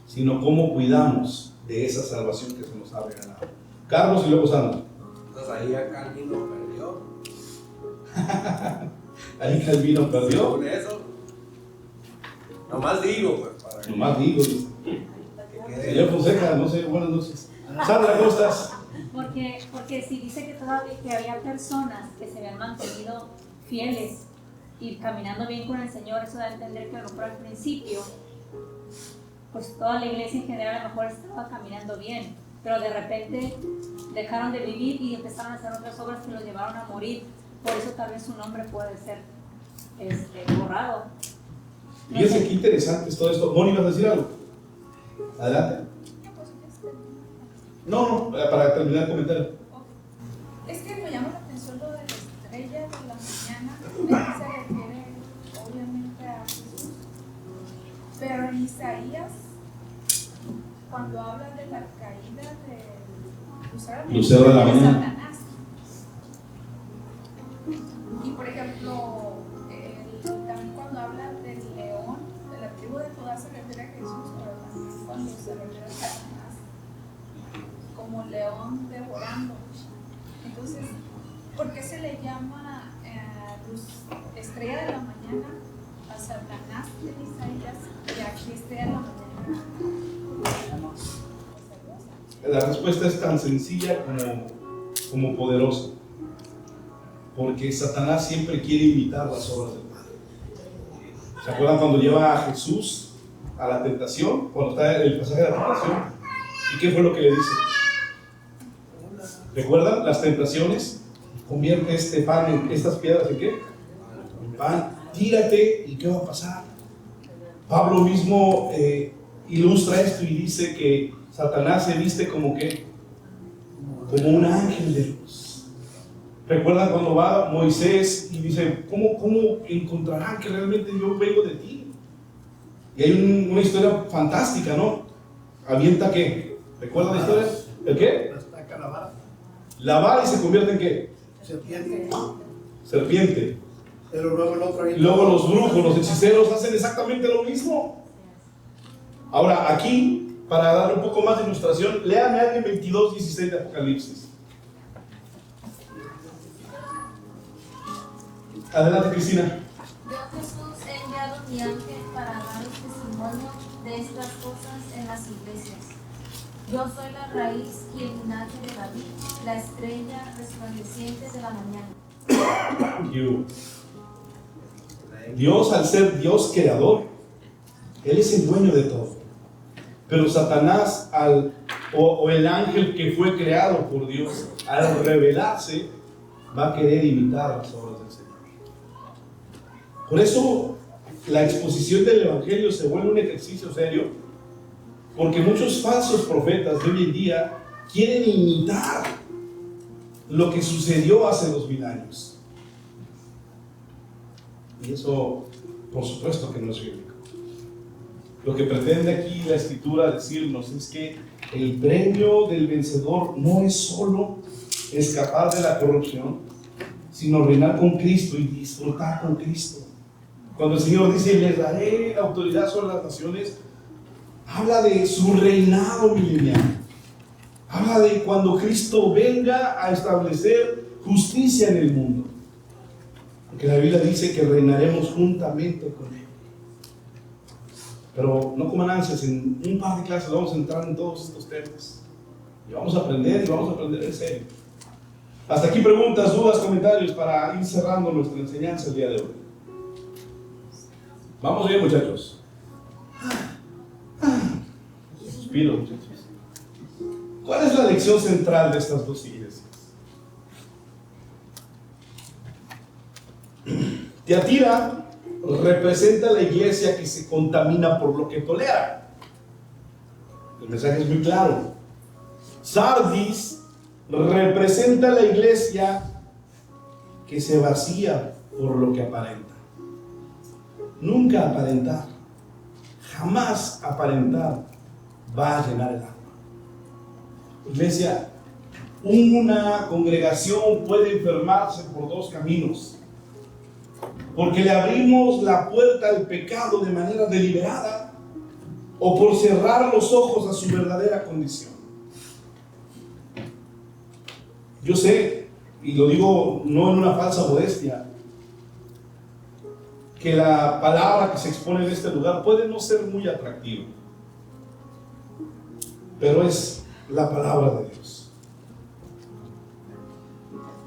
sino cómo cuidamos de esa salvación que se nos ha regalado. Carlos y luego Sandra. Entonces ahí a Calvino perdió. Ahí Calvino perdió. Por eso. Nomás digo, pues, para que Nomás digo. quede. Señor Fonseca, no sé, buenas noches. Sandra, ¿cómo estás? Porque si dice que todavía que había personas que se habían mantenido fieles y caminando bien con el Señor, eso da a entender que a lo mejor al principio, pues toda la iglesia en general a lo mejor estaba caminando bien, pero de repente dejaron de vivir y empezaron a hacer otras obras que los llevaron a morir. Por eso tal vez su nombre puede ser borrado. Fíjense qué interesante es todo esto. Moni, ¿vas a decir algo? Adelante. No, para terminar el comentario. Es que me llama la atención lo de la estrella de la mañana. Se refiere obviamente a Jesús. Pero en Isaías, cuando habla de la caída de Lucero de la mañana. Satanás. Y por ejemplo, también cuando habla del león, de la tribu de Judá, se refiere a Jesús, pero también cuando se refiere a Satanás como león devorando. Entonces, ¿por qué se le llama estrella de la mañana a Satanás en Isaías y a estrella de la mañana? La respuesta es tan sencilla como poderosa. Porque Satanás siempre quiere imitar las obras del Padre. ¿Se acuerdan cuando lleva a Jesús a la tentación? Cuando está el pasaje de la tentación. ¿Y qué fue lo que le dice? ¿Recuerdan las tentaciones? Convierte este pan en estas piedras en qué? En pan. Tírate y ¿qué va a pasar? Pablo mismo ilustra esto y dice que Satanás se viste como ¿qué? Como un ángel de luz. ¿Recuerdan cuando va Moisés y dice, ¿cómo encontrarán que realmente yo vengo de ti? Y hay una historia fantástica, ¿no? Avienta ¿qué? ¿Recuerdan la historia? ¿El qué? La vara y se convierte en ¿qué? Serpiente. Pero luego el otro viene. Luego los brujos, los hechiceros hacen exactamente lo mismo. Ahora, aquí, para darle un poco más de ilustración, léame alguien 22:16 de Apocalipsis. Adelante, Cristina. Yo, Jesús, he enviado mi ángel para daros testimonio de estas cosas en las iglesias. Yo soy la raíz y el linaje de David, la estrella resplandeciente de la mañana. Dios, al ser Dios creador, Él es el dueño de todo. Pero Satanás, o el ángel que fue creado por Dios, al rebelarse, va a querer imitar las obras del Señor. Por eso, la exposición del Evangelio se vuelve un ejercicio serio, porque muchos falsos profetas de hoy en día quieren imitar lo que sucedió hace 2000 años. Y eso, por supuesto que no es bíblico. Lo que pretende aquí la Escritura decirnos es que el premio del vencedor no es solo escapar de la corrupción, sino reinar con Cristo y disfrutar con Cristo. Cuando el Señor dice, les daré autoridad sobre las naciones, habla de su reinado milenial. Habla de cuando Cristo venga a establecer justicia en el mundo. Porque la Biblia dice que reinaremos juntamente con Él. Pero no coman ansias, en un par de clases vamos a entrar en todos estos temas. Y vamos a aprender en serio. Hasta aquí preguntas, dudas, comentarios para ir cerrando nuestra enseñanza el día de hoy. Vamos bien, muchachos. Suspiro, muchachos. ¿Cuál es la lección central de estas dos iglesias? Tiatira representa la iglesia que se contamina por lo que tolera. El mensaje es muy claro. Sardis representa la iglesia que se vacía por lo que aparenta. Nunca aparentar, jamás aparentar va a llenar el alma. Iglesia, una congregación puede enfermarse por dos caminos. Porque le abrimos la puerta al pecado de manera deliberada, o por cerrar los ojos a su verdadera condición. Yo sé, y lo digo no en una falsa modestia, que la palabra que se expone en este lugar puede no ser muy atractiva, pero es la palabra de Dios.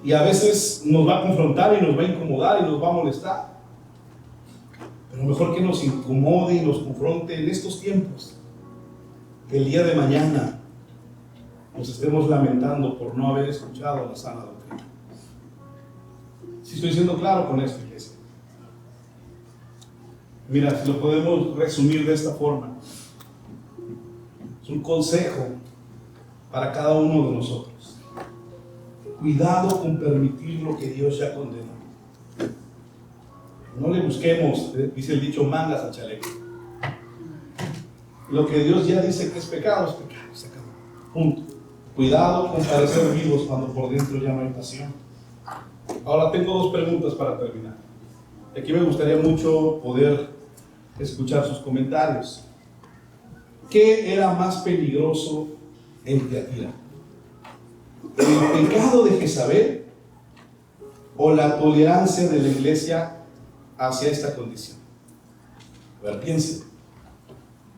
Y a veces nos va a confrontar y nos va a incomodar y nos va a molestar. Pero mejor que nos incomode y nos confronte en estos tiempos, que el día de mañana nos estemos lamentando por no haber escuchado la sana doctrina. Si estoy siendo claro con esto, iglesia. Mira, si lo podemos resumir de esta forma, es un consejo para cada uno de nosotros. Cuidado con permitir lo que Dios ya condenó. No le busquemos, dice el dicho, mangas al chaleco. Lo que Dios ya dice que es pecado, se acabó. Punto. Cuidado con parecer vivos cuando por dentro ya no hay pasión. Ahora tengo dos preguntas para terminar. Aquí me gustaría mucho poder escuchar sus comentarios. ¿Qué era más peligroso en Tiatira? ¿El pecado de Jezabel o la tolerancia de la iglesia hacia esta condición? A ver, piensen.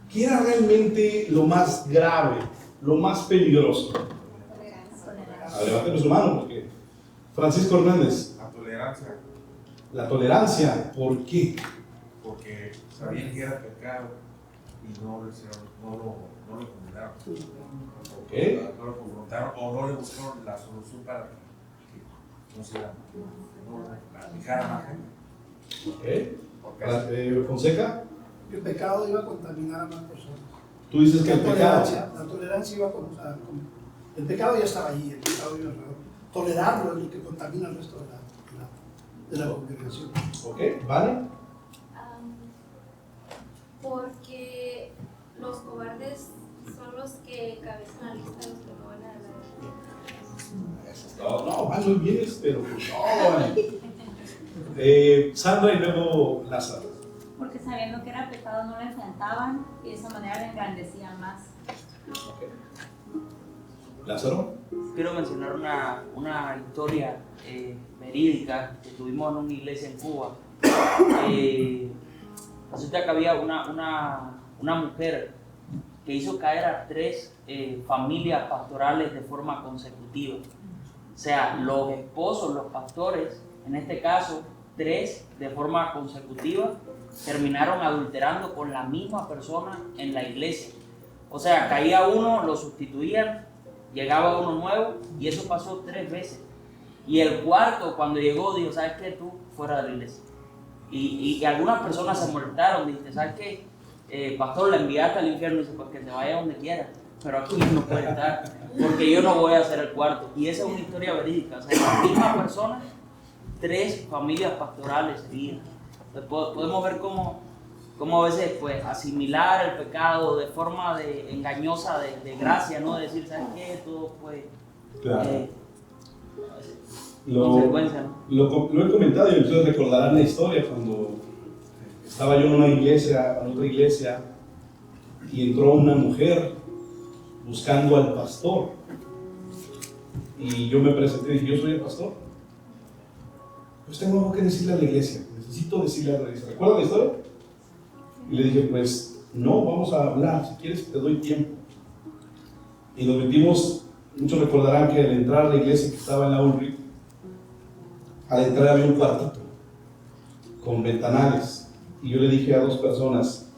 ¿Qué era realmente lo más grave, lo más peligroso? A ver, levanten su mano, porque Francisco Hernández. La tolerancia. La tolerancia, ¿por qué? Porque porque sabían que era pecado y no lo condenaron. Ok. No lo confrontaron o no le buscaron la solución para que no aplicara más gente. Ok. Fonseca, El pecado iba a contaminar a más personas. tú dices que el pecado. La tolerancia iba el pecado ya estaba allí, el pecado iba alrededor. Tolerarlo es lo que contamina al resto de la congregación. Ok, ¿vale? Porque los cobardes son los que encabezan la lista de los que no van a la No, van muy bien, pero no, vale. Sandra y luego Lázaro. Porque sabiendo que era pecado no lo enfrentaban y de esa manera le engrandecían más. Okay. Lázaro. Quiero mencionar una historia verídica que tuvimos en una iglesia en Cuba. Resulta que había una mujer que hizo caer a 3 familias pastorales de forma consecutiva. O sea, los esposos, los pastores, en este caso 3 de forma consecutiva, terminaron adulterando con la misma persona en la iglesia. O sea, caía uno, lo sustituían, llegaba uno nuevo y eso pasó 3 veces. Y el cuarto, cuando llegó, dijo, ¿sabes qué? Tú fuera de la iglesia. Y algunas personas se molestaron, dijiste, ¿sabes qué? Pastor, la enviaste al infierno, y dice, pues que se vaya donde quiera, pero aquí no puede estar, porque yo no voy a hacer el cuarto. Y esa es una historia verídica, o sea, la misma persona, 3 familias pastorales seguidas. Podemos ver cómo a veces pues, asimilar el pecado de forma engañosa de gracia, ¿no? De decir, ¿sabes qué? Todo fue consecuencia, ¿no? Lo he comentado y ustedes recordarán la historia cuando estaba yo en una iglesia, en otra iglesia, y entró una mujer buscando al pastor. Y yo me presenté y dije, yo soy el pastor. Pues tengo algo que decirle a la iglesia, necesito decirle a la iglesia. ¿Recuerdan la historia? Y le dije, pues no, vamos a hablar, si quieres te doy tiempo. Y nos metimos, muchos recordarán que al entrar a la iglesia que estaba en la UNRI, al entrar había un cuartito con ventanales. Y yo le dije a 2 personas,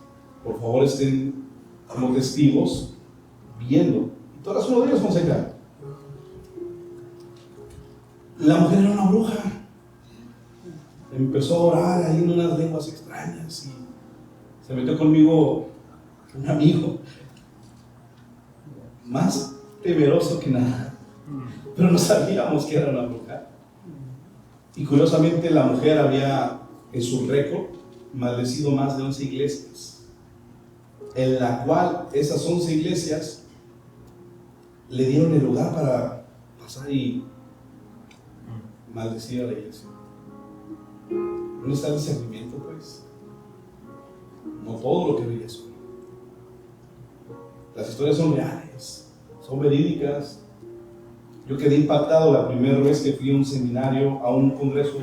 por favor estén como testigos viendo. Y todas uno de ellos, Fonseca. La mujer era una bruja. Empezó a orar ahí en unas lenguas extrañas y se metió conmigo un amigo más temeroso que nada, pero no sabíamos que era una bruja. Y curiosamente la mujer había en su récord maldecido más de 11 iglesias, en la cual esas 11 iglesias le dieron el lugar para pasar y maldecir a la iglesia. ¿Dónde está el discernimiento, pues? No todo lo que brilla es oro. Las historias son reales, son verídicas. Yo quedé impactado la primera vez que fui a un seminario, a un congreso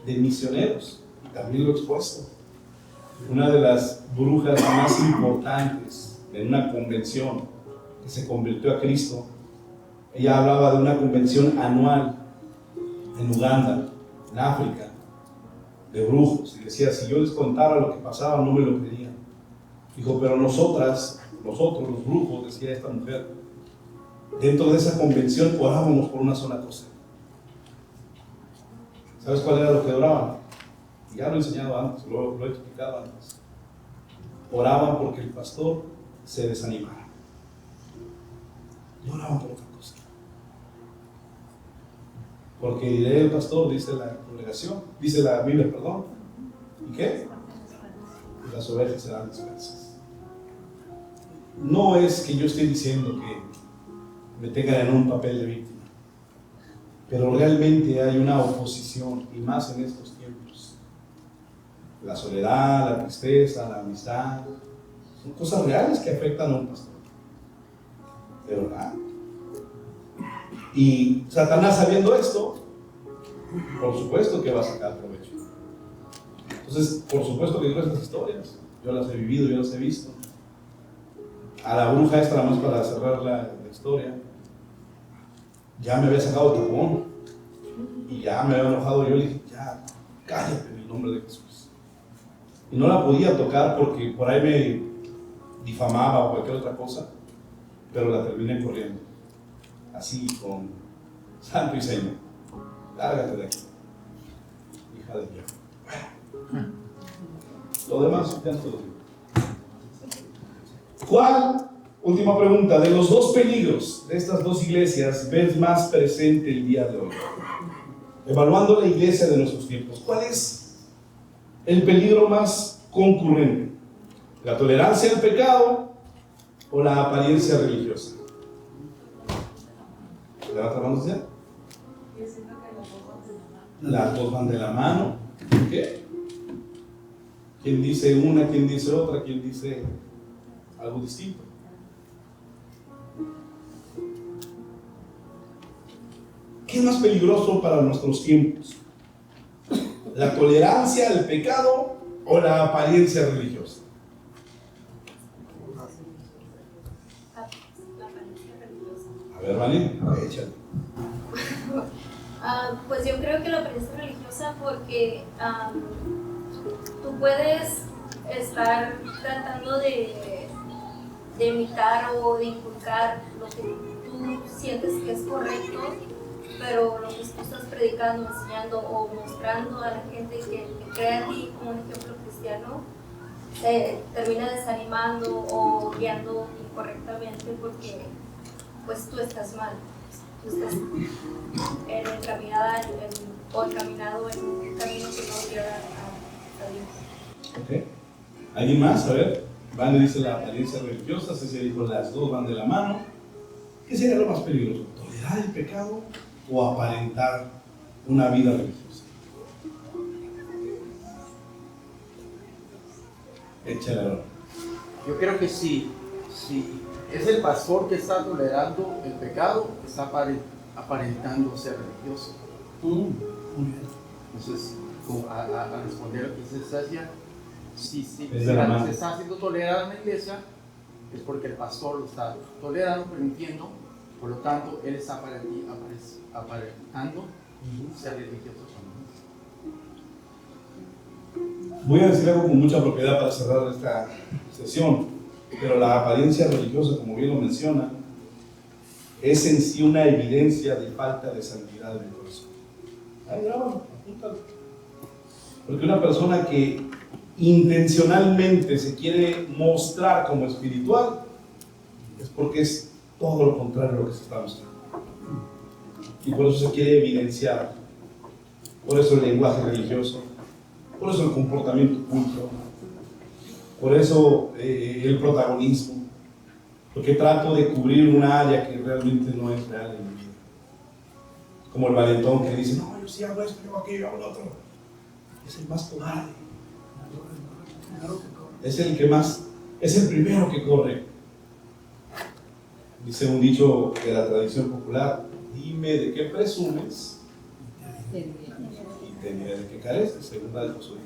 de misioneros, y también lo he expuesto. Una de las brujas más importantes de una convención que se convirtió a Cristo, ella hablaba de una convención anual en Uganda, en África, de brujos, y decía, si yo les contara lo que pasaba no me lo creían. Dijo, pero nosotros los brujos, decía esta mujer, dentro de esa convención orábamos por una sola cosa. ¿Sabes cuál era lo que oraban? Ya lo he enseñado antes, lo he explicado antes. Oraban porque el pastor se desanimara. No oraban por otra cosa. Porque diré el pastor, dice la congregación, dice la Biblia, perdón. ¿Y qué? Y las ovejas serán dispersas. No es que yo esté diciendo que me tengan en un papel de víctima, pero realmente hay una oposición, y más en estos tiempos. La soledad, la tristeza, la amistad, son cosas reales que afectan a un pastor. Pero nada. Y Satanás, sabiendo esto, por supuesto que va a sacar provecho. Entonces, por supuesto que digo estas historias, yo las he vivido, yo las he visto. A la bruja esta, nada más para cerrar la historia, ya me había sacado el tapón y ya me había enojado. Yo le dije, ya, cállate en el nombre de Jesús. y no la podía tocar porque por ahí me difamaba o cualquier otra cosa, pero la terminé corriendo, así con santo y seña. Lárgate de aquí, hija de Dios. Lo demás ya te lo digo. ¿Cuál, última pregunta, de los dos peligros de estas dos iglesias ves más presente el día de hoy? Evaluando la iglesia de nuestros tiempos, ¿cuál es el peligro más concurrente? ¿La tolerancia al pecado o la apariencia religiosa? ¿Levanta la mano ya? Las dos van de la mano. ¿Qué? ¿Quién dice una? ¿Quién dice otra? ¿Quién dice algo distinto? ¿Qué es más peligroso para nuestros tiempos? ¿La tolerancia al pecado o la apariencia religiosa? La apariencia religiosa. A ver, Vale, échale. Pues yo creo que la apariencia religiosa, porque tú puedes estar tratando de imitar o de inculcar lo que tú sientes que es correcto, pero lo que tú estás predicando, enseñando o mostrando a la gente que cree en ti como un ejemplo cristiano, se termina desanimando o guiando incorrectamente porque pues tú estás mal. Tú estás encaminado en un camino que no lleva a Dios. Okay. ¿Alguien más? A ver, Vane dice la apariencia religiosa, Cecilia dijo las dos van de la mano. ¿Qué sería lo más peligroso? ¿Tolerar el pecado o aparentar una vida religiosa? Échale. Yo creo que si es el pastor que está tolerando el pecado, está aparentando ser religioso. Entonces, a responder a lo que dice Cecia, si se está haciendo tolerar en la iglesia, es porque el pastor lo está tolerando, permitiendo, por lo tanto, él está aparentando ser religioso. Voy a decir algo con mucha propiedad para cerrar esta sesión, pero la apariencia religiosa, como bien lo menciona, es en sí una evidencia de falta de santidad en el corazón. Ahí grábalo, apúntalo. Porque una persona que intencionalmente se quiere mostrar como espiritual es porque es todo lo contrario a lo que se está mostrando. Y por eso se quiere evidenciar. Por eso el lenguaje religioso, por eso el comportamiento oculto, por eso el protagonismo, porque trato de cubrir una área que realmente no es real en mi vida. Como el valentón que dice, no, yo sí hago esto, yo hago aquello, yo hago lo otro. Es el más cobarde. Es el que más, es el primero que corre. Dice un dicho de la tradición popular, dime de qué presumes y te diré de qué careces, segunda de Josué.